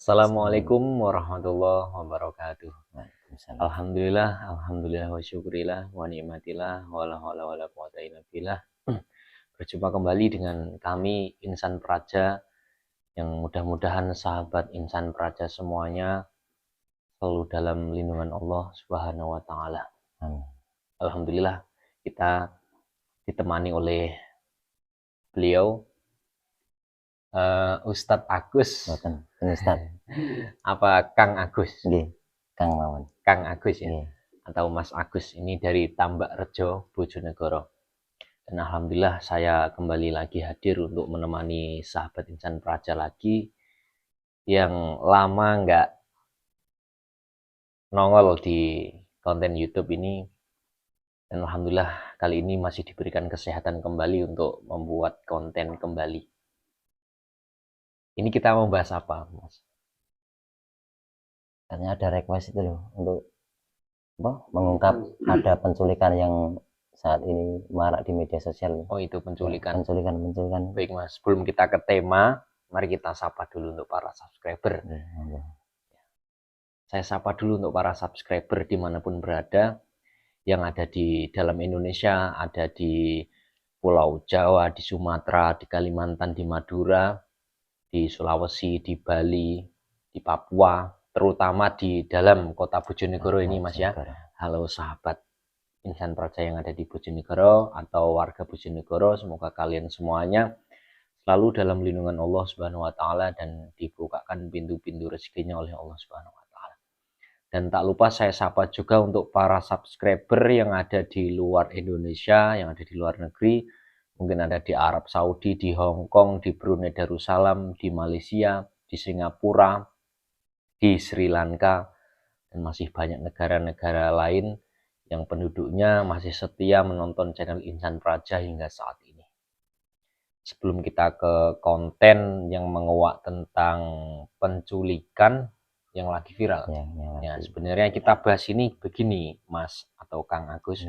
Assalamualaikum warahmatullahi wabarakatuh. Waalaikumsalam. Alhamdulillah wa syukurillah wa ni'matillah wa la haula wa la quwata illa billah. Berjumpa kembali dengan kami Insan Praja, yang mudah-mudahan sahabat Insan Praja semuanya selalu dalam lindungan Allah Subhanahu wa taala. Alhamdulillah kita ditemani oleh beliau Ustadz Agus. Ustadz. Apa Kang Agus? Nggih, Kang mawon. Kang Agus ya. Nggih. Atau Mas Agus, ini dari Tambak Rejo, Bojonegoro. Dan alhamdulillah saya kembali lagi hadir untuk menemani sahabat Insan Praja lagi yang lama nggak nongol di konten YouTube ini. Dan alhamdulillah kali ini masih diberikan kesehatan kembali untuk membuat konten kembali. Ini kita mau bahas apa, Mas? Katanya ada request itu loh untuk mengungkap ada penculikan yang saat ini marak di media sosial. Oh, itu penculikan. Penculikan. Baik, Mas. Sebelum kita ke tema, mari kita sapa dulu untuk para subscriber. Saya sapa dulu untuk para subscriber dimanapun berada, yang ada di dalam Indonesia, ada di Pulau Jawa, di Sumatera, di Kalimantan, di Madura, di Sulawesi, di Bali, di Papua, terutama di dalam kota Bojonegoro ini, Mas ya. Halo sahabat Insan Praja yang ada di Bojonegoro atau warga Bojonegoro, semoga kalian semuanya selalu dalam lindungan Allah Subhanahu wa taala dan dibukakan pintu-pintu rezekinya oleh Allah Subhanahu wa taala. Dan tak lupa saya sapa juga untuk para subscriber yang ada di luar Indonesia, yang ada di luar negeri, mungkin ada di Arab Saudi, di Hong Kong, di Brunei Darussalam, di Malaysia, di Singapura, di Sri Lanka, dan masih banyak negara-negara lain yang penduduknya masih setia menonton channel Insan Praja hingga saat ini. Sebelum kita ke konten yang menguak tentang penculikan yang lagi viral, ya sebenarnya kita bahas ini begini, Mas atau Kang Agus.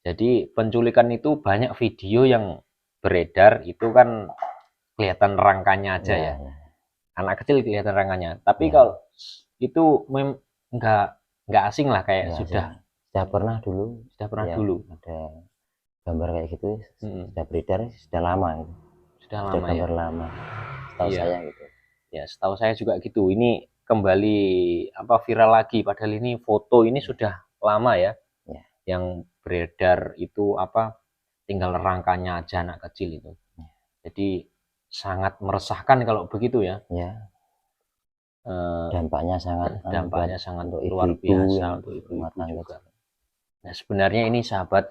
Jadi penculikan itu banyak video yang beredar, itu kan kelihatan rangkanya aja ya. Anak kecil kelihatan rangkanya. Tapi kalau itu nggak asing lah, kayak sudah pernah dulu. Dulu ada gambar kayak gitu, sudah beredar, sudah lama gitu. Sudah gambar lama. Setahu saya gitu. Ya, setahu saya juga gitu. Ini kembali viral lagi, padahal ini foto ini sudah lama ya. Yang beredar itu tinggal rangkanya aja anak kecil itu. Jadi sangat meresahkan kalau begitu ya. Dampaknya sangat luar biasa untuk ibu-ibu juga. Nah, sebenarnya ini sahabat,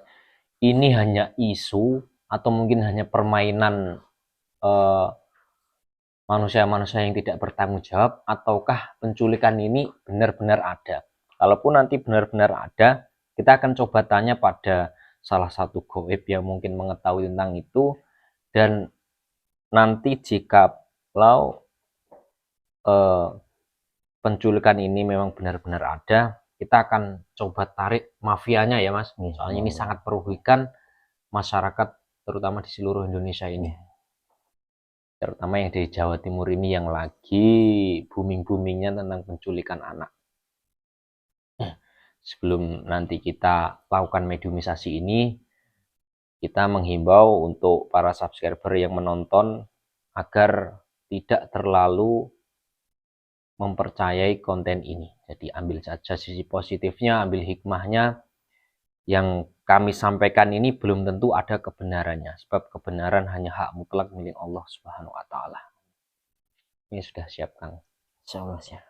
ini hanya isu atau mungkin hanya permainan manusia-manusia yang tidak bertanggung jawab, ataukah penculikan ini benar-benar ada? Kalaupun nanti benar-benar ada, kita akan coba tanya pada salah satu goib yang mungkin mengetahui tentang itu. Dan nanti jika penculikan ini memang benar-benar ada, kita akan coba tarik mafianya ya, Mas. Soalnya ini sangat merugikan masyarakat, terutama di seluruh Indonesia ini. Terutama yang di Jawa Timur ini yang lagi booming suaminya tentang penculikan anak. Sebelum nanti kita lakukan mediumisasi ini, kita menghimbau untuk para subscriber yang menonton agar tidak terlalu mempercayai konten ini. Jadi ambil saja sisi positifnya, ambil hikmahnya. Yang kami sampaikan ini belum tentu ada kebenarannya, sebab kebenaran hanya hak mutlak milik Allah Subhanahu wa taala. Ini sudah siap, Kang? Insyaallah ya.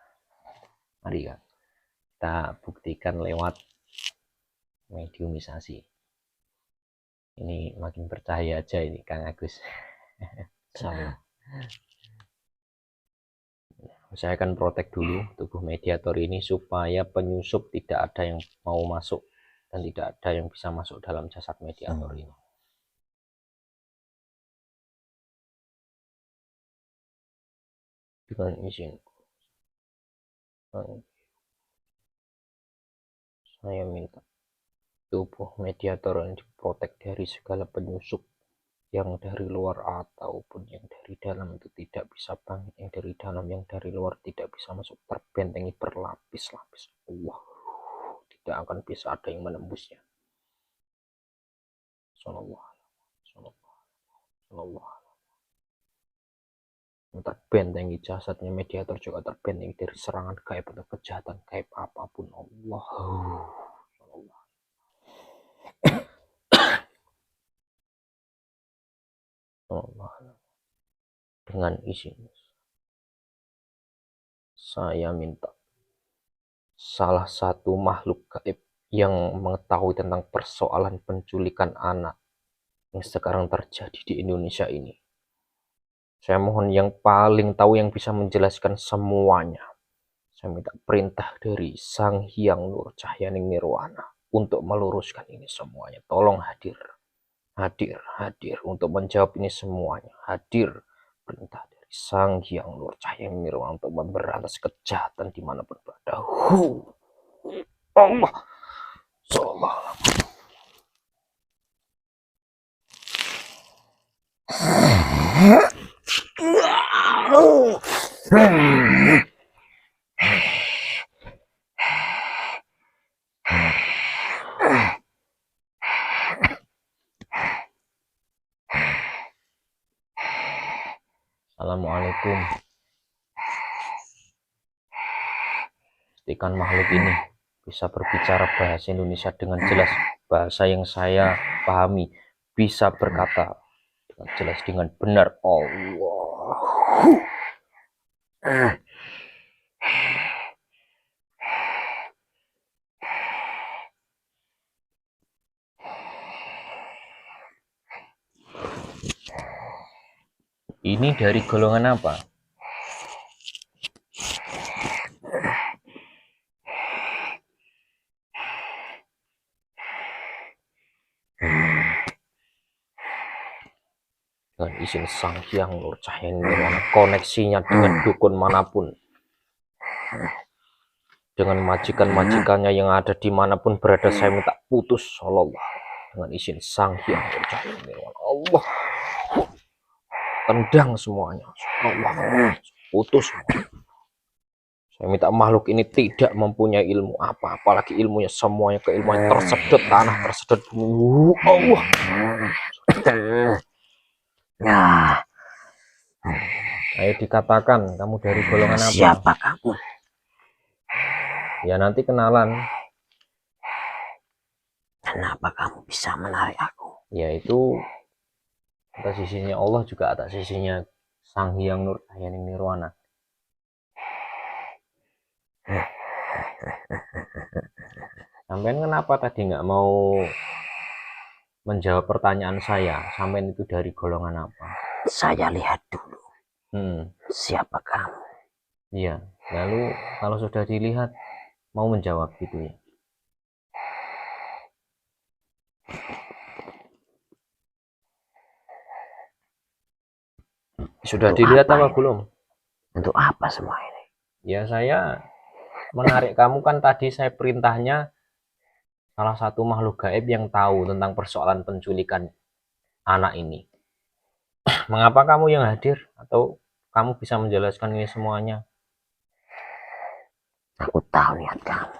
Mari Kang, kita buktikan lewat mediumisasi. Ini makin percaya aja ini Kang Agus. Insyaallah. Saya akan protek dulu tubuh mediator ini supaya penyusup tidak ada yang mau masuk dan tidak ada yang bisa masuk dalam jasad mediator ini. Dengan izin saya minta tubuh mediator yang diprotek dari segala penyusup yang dari luar ataupun yang dari dalam, itu tidak bisa bangkit, yang dari dalam yang dari luar tidak bisa masuk, terbentengi berlapis-lapis. Allah, tidak akan bisa ada yang menembusnya. Sallallahu. Terbentengi jasadnya mediator juga terbentengi dari serangan gaib atau kejahatan gaib apapun. Allah. Dengan izin saya minta salah satu makhluk gaib yang mengetahui tentang persoalan penculikan anak yang sekarang terjadi di Indonesia ini, saya mohon yang paling tahu, yang bisa menjelaskan semuanya, saya minta perintah dari Sang Hyang Nur Cahyaning Nirwana untuk meluruskan ini semuanya. Tolong hadir untuk menjawab ini semuanya. Hadir perintah dari Sang Hyang Nur Cahyaning Nirwana untuk memberantas kejahatan dimanapun berada. Allah. Assalamualaikum. Pastikan makhluk ini bisa berbicara bahasa Indonesia dengan jelas, bahasa yang saya pahami, bisa berkata dengan jelas, dengan benar. Allah. Ini dari golongan apa? Dengan izin Sang Hyang Nur Cahyaning Nirwana, koneksinya dengan dukun manapun, dengan majikan-majikannya yang ada dimanapun berada, saya minta putus. Sallallahu. Dengan izin Sang Hyang Nur Cahyaning Nirwana, Allah, tendang semuanya. Allah, putus. Saya minta makhluk ini tidak mempunyai ilmu apa, apalagi ilmunya semuanya keilmuan tersedot tanah, tersedot bumi. Allah. Ayo dikatakan, kamu dari golongan apa? Siapa kamu? Ya nanti kenalan. Kenapa kamu bisa menarik aku? Yaitu atas sisinya Allah, juga atas sisinya Sang Hyang Nur Cahyaning Nirwana. Sampean kenapa tadi nggak mau menjawab pertanyaan saya? Sampean itu dari golongan apa? Saya lihat dulu. Siapa kamu? Iya. Lalu kalau sudah dilihat, mau menjawab gitu ya? Sudah Untuk dilihat apa ini? belum? Untuk apa semua ini? Ya saya menarik kamu kan tadi, saya perintahnya salah satu makhluk gaib yang tahu tentang persoalan penculikan anak ini. Mengapa kamu yang hadir? Atau kamu bisa menjelaskan ini semuanya? Aku tahu niat kamu.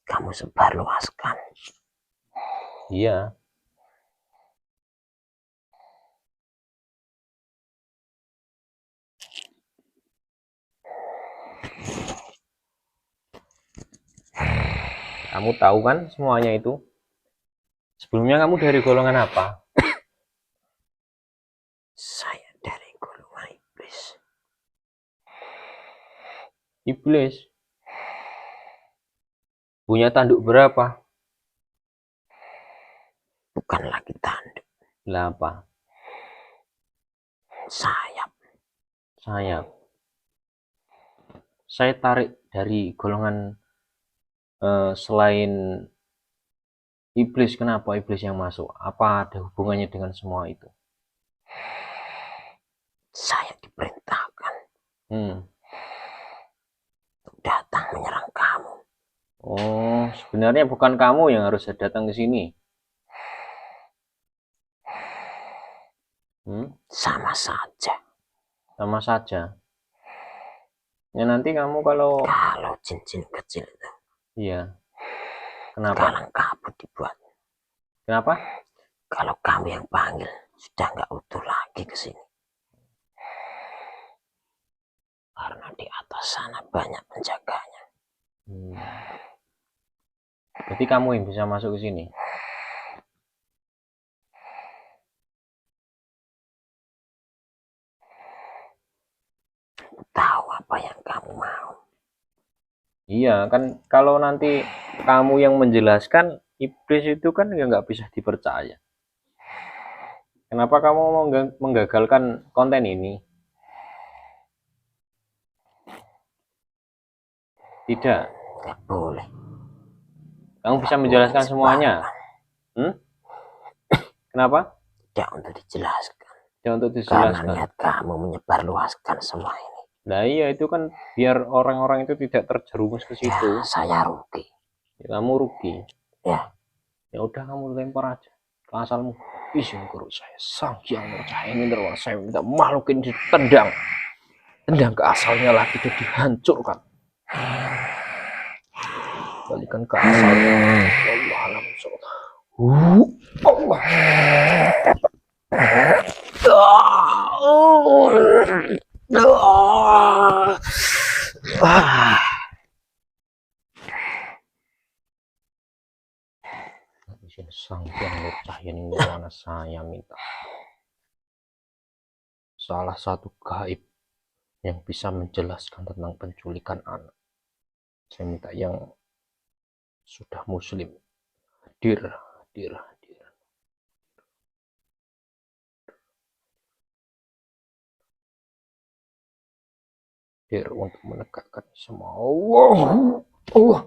Kamu sebarluaskan. Iya. Kamu tahu kan semuanya itu? Sebelumnya kamu dari golongan apa? Saya dari golongan iblis. Iblis. Punya tanduk berapa? Bukan lagi tanduk. Lah apa? Sayap. Sayap. Saya tarik dari golongan selain iblis. Kenapa iblis yang masuk? Apa ada hubungannya dengan semua itu? Saya diperintahkan Hmm. untuk datang menyerang kamu. Oh, sebenarnya bukan kamu yang harus datang ke sini. Sama saja. Sama saja. Ya nanti kamu kalau jin-jin kecil itu. Iya. Kenapa? Kalang kabut dibuat. Kenapa? Kalau kamu yang panggil sudah nggak utuh lagi ke sini. Karena di atas sana banyak penjaganya. Berarti kamu yang bisa masuk ke sini. Tahu apa yang kamu mau. Iya kan, kalau nanti kamu yang menjelaskan, iblis itu kan ya nggak bisa dipercaya. Kenapa kamu mau menggagalkan konten ini? Tidak. Nggak boleh. Kamu bisa menjelaskan semuanya. Kenapa? Tidak untuk dijelaskan. Tidak untuk Karena dijelaskan. niat kamu menyebarluaskan semua ini. Nah iya, itu kan biar orang-orang itu tidak terjerumus ke situ. Ya, saya rugi. Ya, kamu rugi. Ya. Ya udah, kamu lempar aja ke asalmu. Izin guru saya, sang yang nurcahaya ini, saya minta makhluk ini ditendang. Tendang ke asalnya lagi, itu dihancurkan. Balikan ke asalnya. Allah alam. Sang yang nurcahaya ini, saya minta salah satu gaib yang bisa menjelaskan tentang penculikan anak. Saya minta yang sudah muslim hadir untuk menegakkan semua. Allah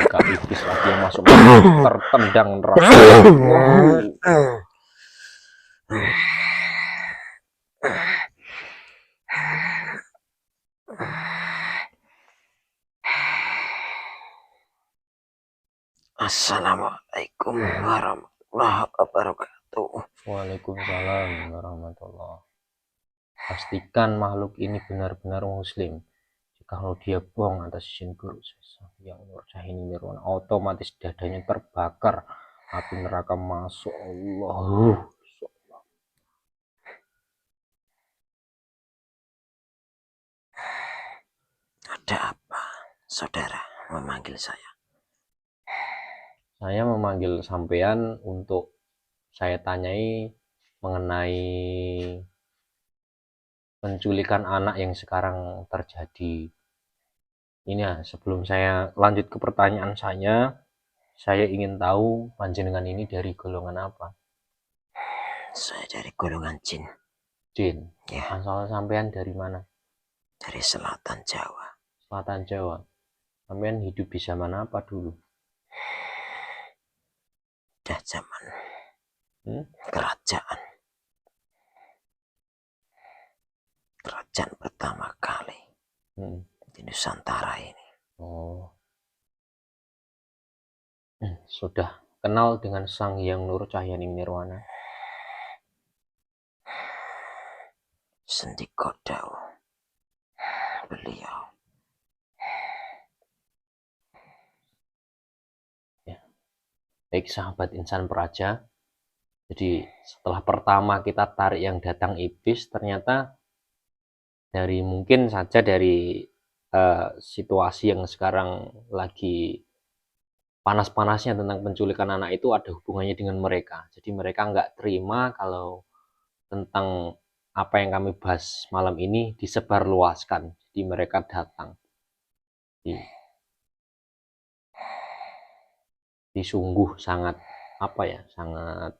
Kak iblis lagi yang masuk, tertendang neraka. Assalamualaikum warahmatullahi wabarakatuh. Waalaikumsalam warahmatullahi. Pastikan makhluk ini benar-benar muslim. Kalau dia bohong atas izin guru saya yang nurcahaya ini nirwana, otomatis dadanya terbakar, api neraka masuk. Allah. Ada apa, saudara memanggil saya? Saya memanggil sampean untuk saya tanyai mengenai penculikan anak yang sekarang terjadi. Ini ya, sebelum saya lanjut ke pertanyaan saya ingin tahu panjenengan ini dari golongan apa? Saya dari golongan jin. Jin? Ya. Asal sampean dari mana? Dari selatan Jawa. Selatan Jawa. Sampean hidup di zaman apa dulu? Udah zaman kerajaan. Kerajaan pertama kali di Nusantara ini. Oh. Sudah kenal dengan Sang Hyang Nur Cahyaning Nirwana? Sendika dawuh beliau. Baik sahabat Insan Praja, jadi setelah pertama kita tarik yang datang iblis, ternyata mungkin saja dari situasi yang sekarang lagi panas-panasnya tentang penculikan anak itu ada hubungannya dengan mereka. Jadi mereka nggak terima kalau tentang apa yang kami bahas malam ini disebarluaskan. Jadi mereka datang. Sungguh sangat sangat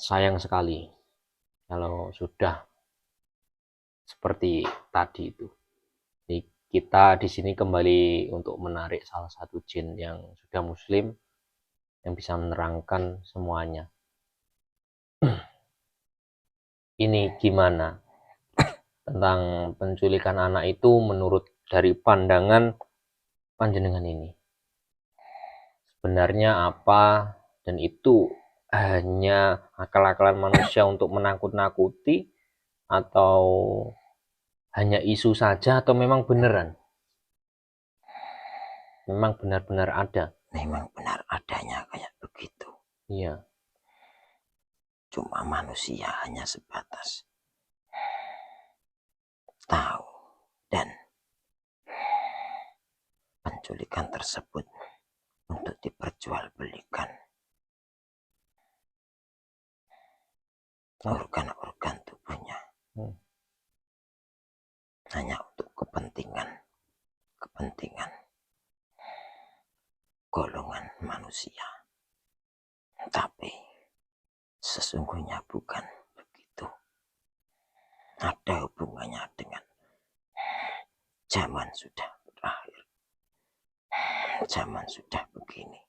sayang sekali kalau sudah seperti tadi itu. Jadi kita di sini kembali untuk menarik salah satu jin yang sudah muslim yang bisa menerangkan semuanya. Ini gimana tentang penculikan anak itu menurut dari pandangan panjenengan ini? Sebenarnya apa, dan itu hanya akal-akalan manusia untuk menakut-nakuti atau hanya isu saja atau memang beneran? Memang benar-benar ada. Memang benar adanya kayak begitu. Iya. Cuma manusia hanya sebatas tahu dan penculikan tersebut untuk diperjualbelikan organ-organ tubuhnya hanya untuk kepentingan golongan manusia, tapi sesungguhnya bukan begitu. Ada hubungannya dengan zaman sudah berakhir, zaman sudah begini.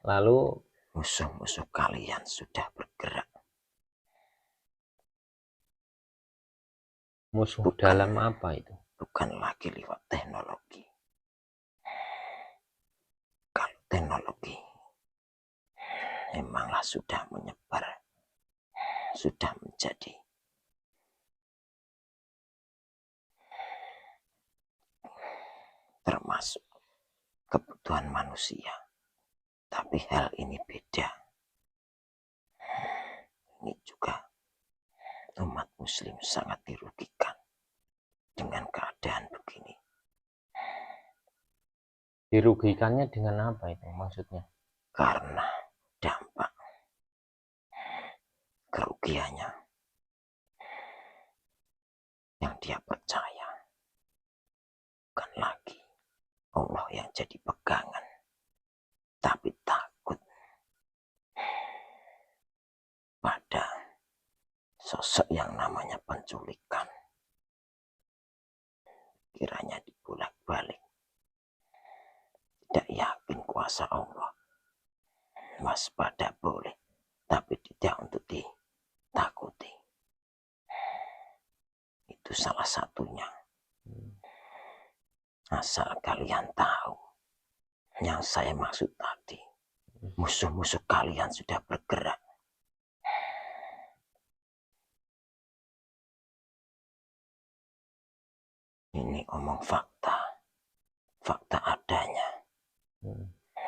Lalu musuh-musuh kalian sudah bergerak. Musuh dalam apa itu? Bukan lagi lewat teknologi. Kalau teknologi memanglah sudah menyebar, sudah menjadi termasuk kebutuhan manusia. Tapi hal ini beda. Ini juga umat muslim sangat dirugikan dengan keadaan begini. Dirugikannya dengan apa itu maksudnya? Karena dampak kerugiannya yang dia percaya bukan lagi Allah yang jadi pegangan, tapi takut pada sosok yang namanya penculikan. Kiranya dibolak-balik, tidak yakin kuasa Allah. Waspada boleh, tapi tidak untuk ditakuti. Itu salah satunya. Asal kalian tahu yang saya maksud tadi, musuh-musuh kalian sudah bergerak. Ini omong fakta, fakta adanya.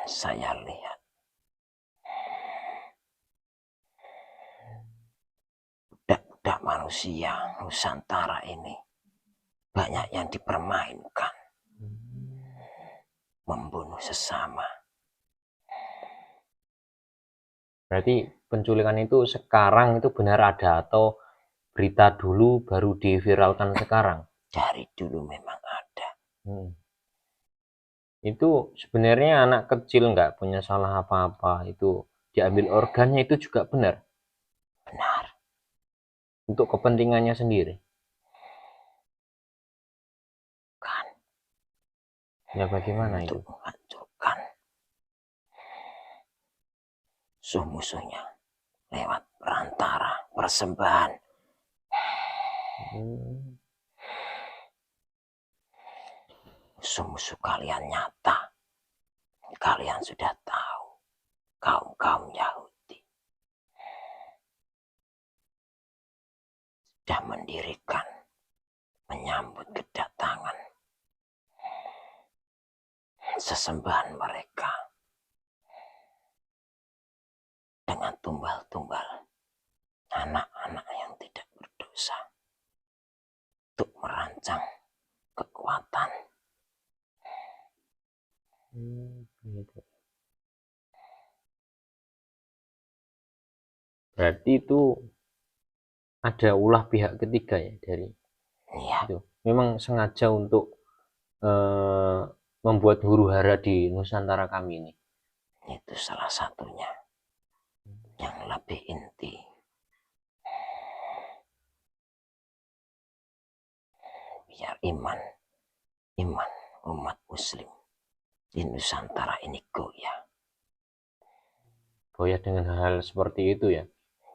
Saya lihat budak-budak manusia Nusantara ini banyak yang dipermainkan, membunuh sesama. Berarti penculikan itu sekarang itu benar ada atau berita dulu baru diviralkan sekarang? Dari dulu memang ada. Itu sebenarnya anak kecil nggak punya salah apa-apa, itu diambil organnya itu juga benar? Benar. Untuk kepentingannya sendiri? Kan. Ya bagaimana untuk itu? menghancurkan musuh-musuhnya lewat perantara persembahan. musuh-musuh kalian nyata. Kalian sudah tahu, kaum-kaum Yahudi sudah mendirikan, menyambut kedatangan sesembahan mereka dengan tumbal-tumbal anak-anak yang tidak berdosa untuk merancang kekuatan. Gitu. Berarti itu ada ulah pihak ketiga ya dari itu. Memang sengaja untuk membuat huru-hara di Nusantara kami ini. Itu salah satunya yang lebih inti. Biar iman umat muslim di Nusantara ini goyah. Goyah dengan hal seperti itu ya.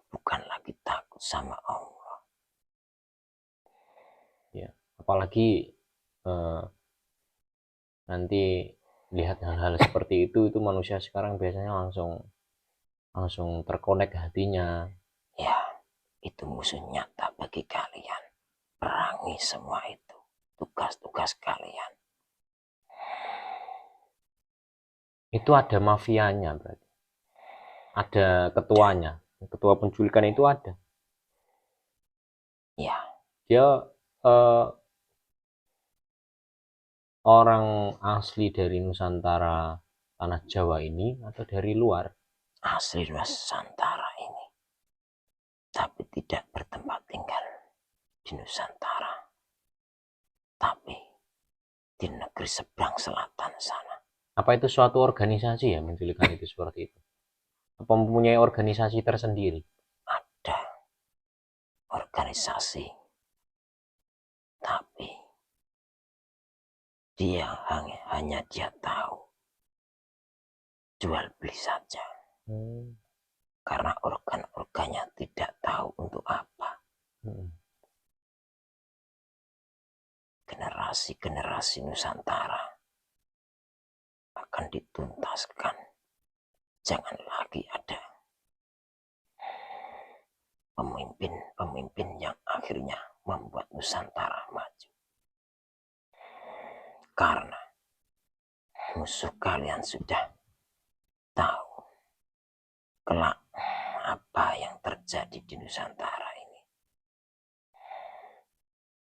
Bukan lagi takut sama Allah. Ya, apalagi nanti lihat hal-hal seperti itu manusia sekarang biasanya langsung terkonek hatinya. Ya, itu musuh nyata bagi kalian. Perangi semua itu. Tugas-tugas kalian. Itu ada mafianya berarti. Ada ketuanya. Ketua penculikan itu ada. Ya. Dia orang asli dari Nusantara tanah Jawa ini atau dari luar? Asli Nusantara ini. Tapi tidak bertempat tinggal di Nusantara. Tapi di negeri seberang selatan sana. Apa itu suatu organisasi ya menculikan itu seperti itu? Apa mempunyai organisasi tersendiri? Ada organisasi. Tapi dia hanya dia tahu jual beli saja. Karena organ-organnya tidak tahu untuk apa. Generasi-generasi Nusantara akan dituntaskan. Jangan lagi ada pemimpin yang akhirnya membuat Nusantara maju. Karena musuh kalian sudah tahu kelak apa yang terjadi di Nusantara ini.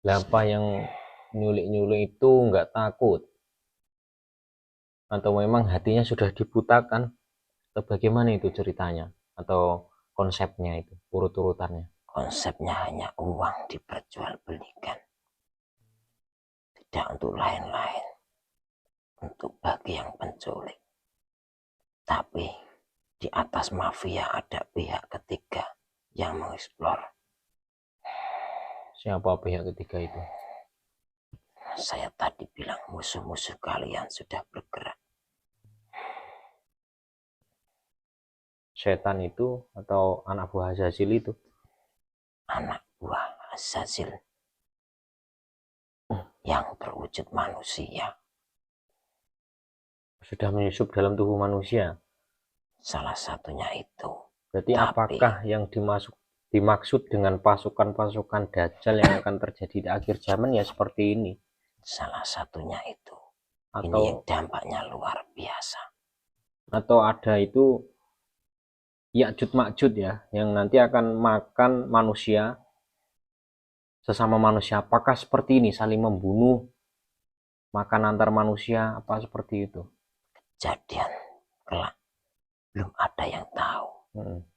Apa yang nyulik-nyulik itu nggak takut? Atau memang hatinya sudah dibutakan? Atau bagaimana itu ceritanya? Atau konsepnya itu, urut-urutannya? Konsepnya hanya uang diperjualbelikan. Tidak untuk lain-lain. Untuk bagi yang penculik. Tapi di atas mafia ada pihak ketiga yang mengeksplor. Siapa pihak ketiga itu? Saya tadi bilang musuh-musuh kalian sudah bergerak. Setan itu atau anak buah Azazil itu? Anak buah Azazil yang berwujud manusia. Sudah menyusup dalam tubuh manusia? Salah satunya itu. Berarti apakah yang dimaksud dengan pasukan-pasukan Dajjal yang akan terjadi di akhir zaman ya seperti ini? Salah satunya itu. Atau ini dampaknya luar biasa. Atau ada itu Ya'juj Ma'juj ya, yang nanti akan makan manusia, sesama manusia. Apakah seperti ini, saling membunuh, makan antar manusia, apa seperti itu? Kejadian kelak belum ada yang tahu.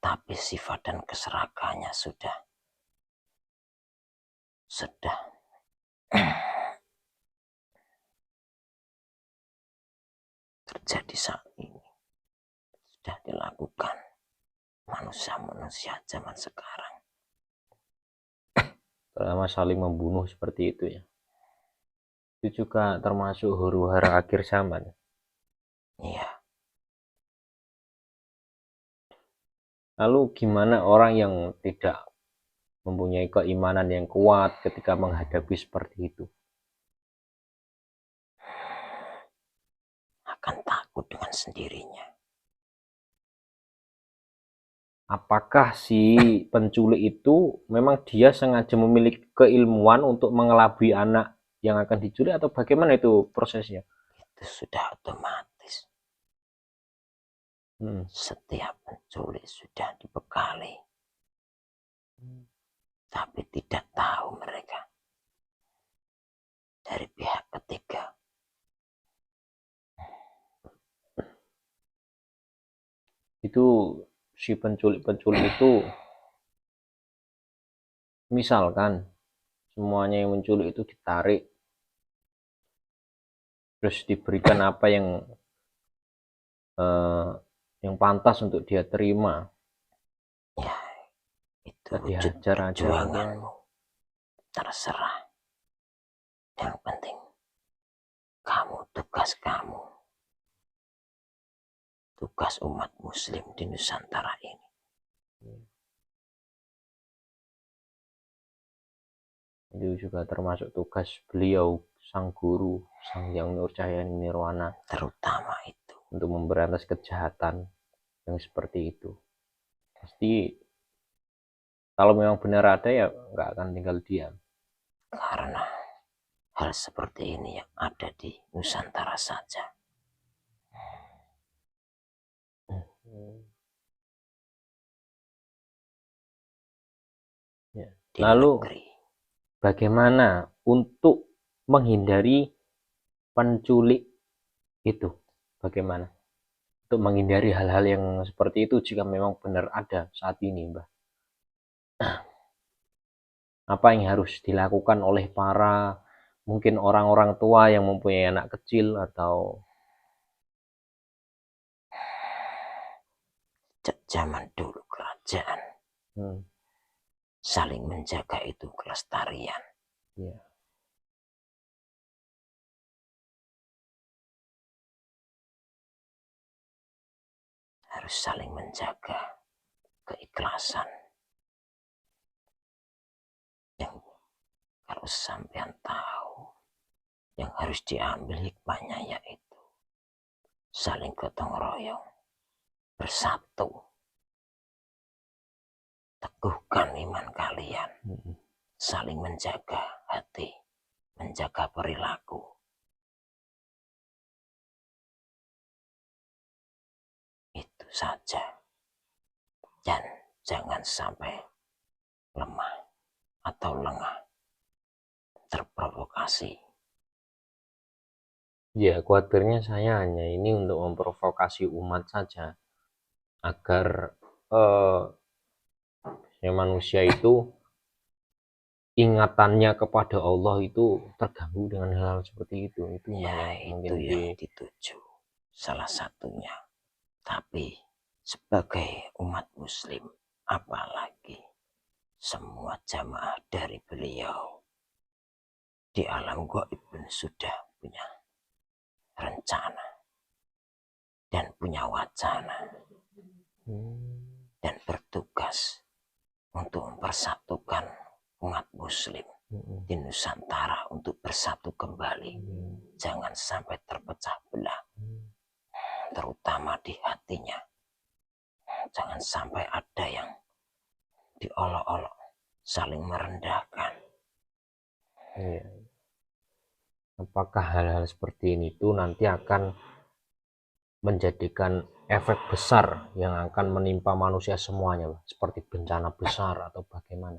Tapi sifat dan keserakahannya sudah terjadi saat ini. Sudah dilakukan manusia-manusia zaman sekarang. Terutama saling membunuh seperti itu ya. Itu juga termasuk huru-hara akhir zaman. Iya. Lalu gimana orang yang tidak mempunyai keimanan yang kuat ketika menghadapi seperti itu? dengan sendirinya. Apakah si penculik itu memang dia sengaja memiliki keilmuan untuk mengelabui anak yang akan diculik atau bagaimana itu prosesnya? Itu sudah otomatis. Setiap penculik sudah dibekali. Tapi tidak tahu mereka dari pihak ketiga. Itu si penculik-penculik itu misalkan semuanya yang menculik itu ditarik terus diberikan apa yang pantas untuk dia terima, Ya, itu wujud dihajar aja perjuanganmu. Terserah. Yang penting tugas umat muslim di Nusantara ini. Itu juga termasuk tugas beliau sang guru, sang Hyang Nurcahyani Nirwana, Terutama itu untuk memberantas kejahatan yang seperti itu. Pasti kalau memang benar ada ya nggak akan tinggal diam. Karena hal seperti ini yang ada di Nusantara saja. Ya. Di Lalu negeri. Bagaimana untuk menghindari penculik itu? Bagaimana untuk menghindari hal-hal yang seperti itu jika memang benar ada saat ini, Mbah? Apa yang harus dilakukan oleh para mungkin orang-orang tua yang mempunyai anak kecil atau Zaman dulu kerajaan saling menjaga itu kelestarian. ya. Harus saling menjaga keikhlasan. Yang kalau sampean tahu yang harus diambil hikmahnya yaitu saling gotong royong, bersatu, teguhkan iman kalian, saling menjaga hati, menjaga perilaku. Itu saja. Dan jangan sampai lemah atau lengah, terprovokasi. Ya, khawatirnya saya hanya ini untuk memprovokasi umat saja agar manusia itu ingatannya kepada Allah itu terganggu dengan hal-hal seperti itu. Itu Ya, yang itu mungkin yang dituju. Salah satunya. Tapi sebagai umat muslim, apalagi semua jamaah dari beliau di alam gaib pun sudah punya rencana dan punya wacana dan bertugas untuk mempersatukan umat muslim di Nusantara untuk bersatu kembali. Jangan sampai terpecah belah, terutama di hatinya. Jangan sampai ada yang diolok-olok, saling merendahkan. ya. Apakah hal-hal seperti ini tuh nanti akan menjadikan efek besar yang akan menimpa manusia semuanya, Pak? Seperti bencana besar atau bagaimana?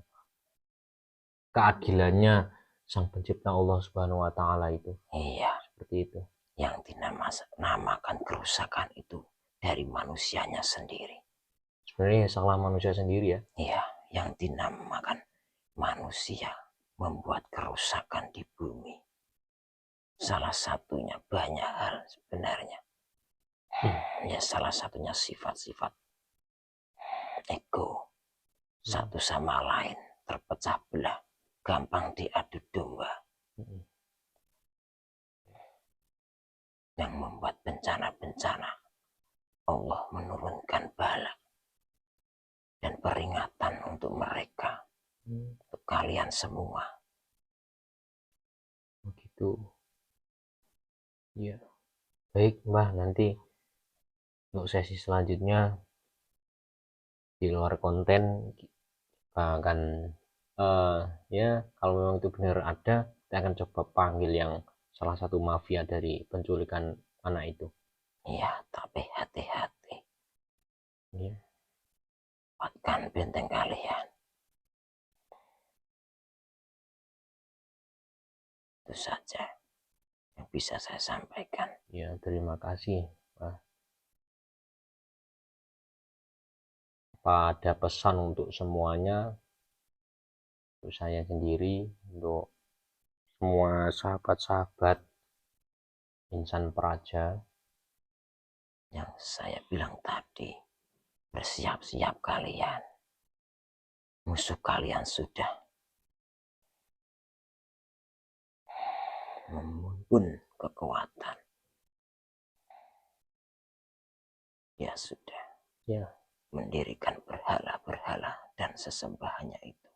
Keadilannya sang pencipta Allah Subhanahu wa taala itu. Iya, Seperti itu. yang dinamakan kerusakan itu dari manusianya sendiri. Sebenarnya salah manusia sendiri ya. Iya, yang dinamakan manusia membuat kerusakan di bumi. Salah satunya banyak hal sebenarnya. Ya, salah satunya sifat-sifat ego. Satu sama lain terpecah belah, gampang diadu domba. Yang membuat bencana-bencana. Allah menurunkan bala dan peringatan untuk mereka, untuk kalian semua. Begitu. Ya. Baik, Mbah, nanti Untuk sesi selanjutnya di luar konten kita akan ya kalau memang itu benar ada, kita akan coba panggil yang salah satu mafia dari penculikan anak itu. Iya, tapi hati-hati. Ya. Kuatkan benteng kalian. Itu saja yang bisa saya sampaikan. Ya, terima kasih. Nah, pada pesan untuk semuanya, untuk saya sendiri, untuk semua sahabat-sahabat Insan Praja, Yang saya bilang tadi, bersiap-siap kalian. Musuh kalian sudah menghimpun kekuatan. Ya sudah ya, mendirikan berhala-berhala dan sesembahannya itu.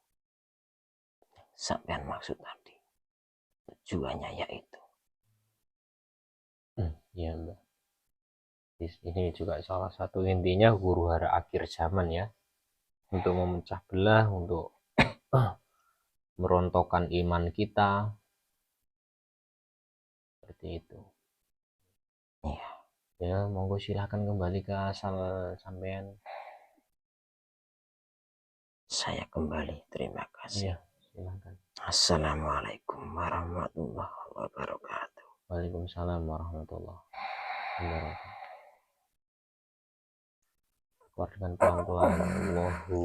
Sampai maksud tadi, tujuannya yaitu ya Mbak. Ini juga salah satu intinya huru hara akhir zaman ya, untuk memecah belah, untuk merontokkan iman kita, seperti itu. ya. Ya, monggo silahkan kembali ke asal sampean. Saya kembali, terima kasih. Iya, silahkan. Assalamualaikum warahmatullahi wabarakatuh. Waalaikumsalam warahmatullahi wabarakatuh. Keluar dengan pelan-pelan. Allahu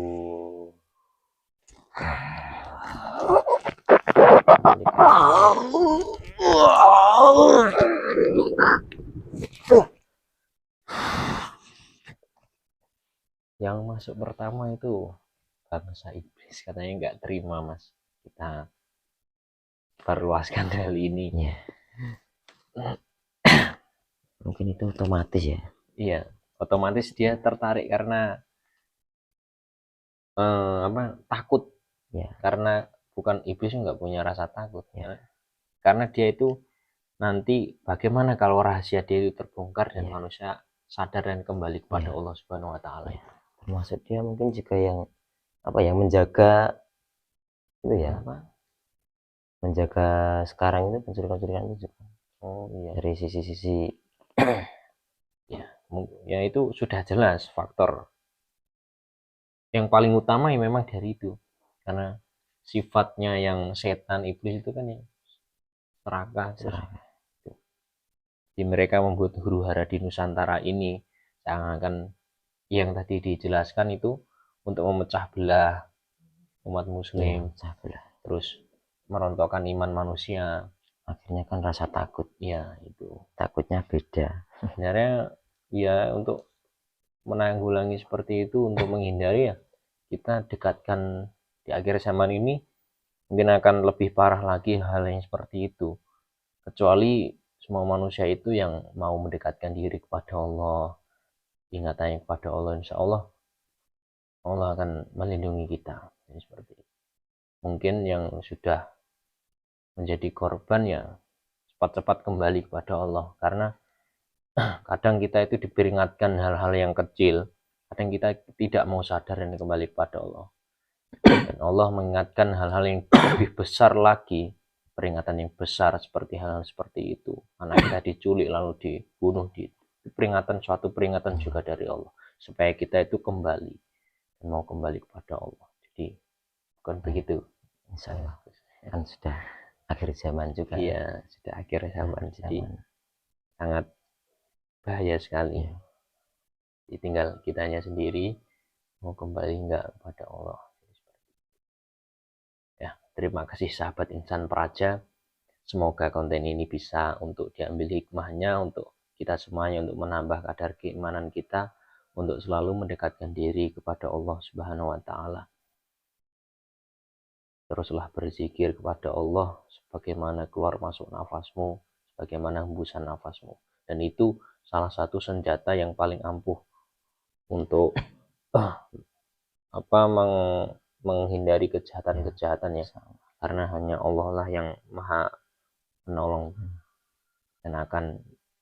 yang masuk pertama itu bangsa iblis, katanya nggak terima mas kita perluaskan hal ini. Ya. Mungkin itu otomatis ya. Iya, otomatis dia tertarik karena takut Ya. karena bukan iblis nggak punya rasa takut Ya. karena dia itu nanti bagaimana kalau rahasia dia itu terbongkar dan Ya. manusia sadar dan kembali kepada Ya. Allah Subhanahu Wa Taala. Ya. Termasuk dia mungkin juga yang apa ya, menjaga itu ya, Apa? menjaga sekarang itu penculikan-penculikan itu juga. Oh iya, Dari sisi-sisi ya itu sudah jelas faktor yang paling utama ya memang dari itu, karena sifatnya yang setan iblis itu kan yang serakah, terus serangan. di mereka membuat huru hara di Nusantara ini seakan-akan yang tadi dijelaskan itu untuk memecah belah umat muslim, Ya, terus merontokkan iman manusia. akhirnya kan rasa takut. Ya itu Takutnya beda. sebenarnya ya untuk menanggulangi seperti itu, untuk menghindari ya kita dekatkan di akhir zaman ini mungkin akan lebih parah lagi hal yang seperti itu, kecuali semua manusia itu yang mau mendekatkan diri kepada Allah, ingatannya kepada Allah, insya Allah Allah akan melindungi kita. Jadi seperti itu. Mungkin yang sudah menjadi korban ya cepat-cepat kembali kepada Allah, karena kadang kita itu diperingatkan hal-hal yang kecil, kadang kita tidak mau sadar dan kembali kepada Allah, dan Allah mengingatkan hal-hal yang lebih besar lagi, peringatan yang besar seperti hal-hal seperti itu, anak kita diculik lalu dibunuh, peringatan, suatu peringatan juga dari Allah supaya kita itu kembali dan mau kembali kepada Allah. Jadi bukan begitu, Insya Allah kan sudah akhir zaman juga. Iya, sudah akhir zaman, jadi sangat bahaya sekali. Ya. Jadi tinggal kitanya sendiri mau kembali enggak kepada Allah. Ya, terima kasih sahabat Insan Praja. Semoga konten ini bisa untuk diambil hikmahnya untuk kita semuanya, untuk menambah kadar keimanan kita, untuk selalu mendekatkan diri kepada Allah Subhanahu wa taala. Teruslah berzikir kepada Allah sebagaimana keluar masuk nafasmu, sebagaimana hembusan nafasmu. Dan itu salah satu senjata yang paling ampuh untuk menghindari kejahatan-kejahatan ya. Karena hanya Allah lah yang maha menolong dan akan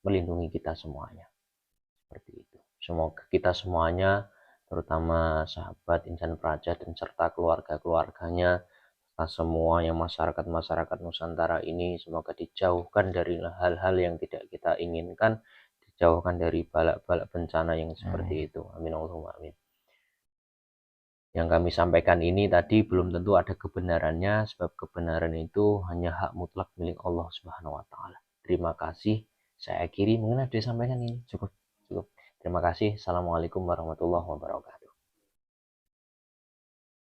melindungi kita semuanya. Seperti itu. Semoga kita semuanya, terutama sahabat Insan Praja dan serta keluarga-keluarganya, serta semua yang masyarakat Nusantara ini, semoga dijauhkan dari hal-hal yang tidak kita inginkan, dijauhkan dari balak-balak bencana yang seperti itu. Amin Allahumma amin. Yang kami sampaikan ini tadi belum tentu ada kebenarannya, sebab kebenaran itu hanya hak mutlak milik Allah Subhanahu wa taala. Terima kasih. Saya akhiri, mungkin ada disampaikan ini. Cukup. Terima kasih. Assalamualaikum warahmatullahi wabarakatuh.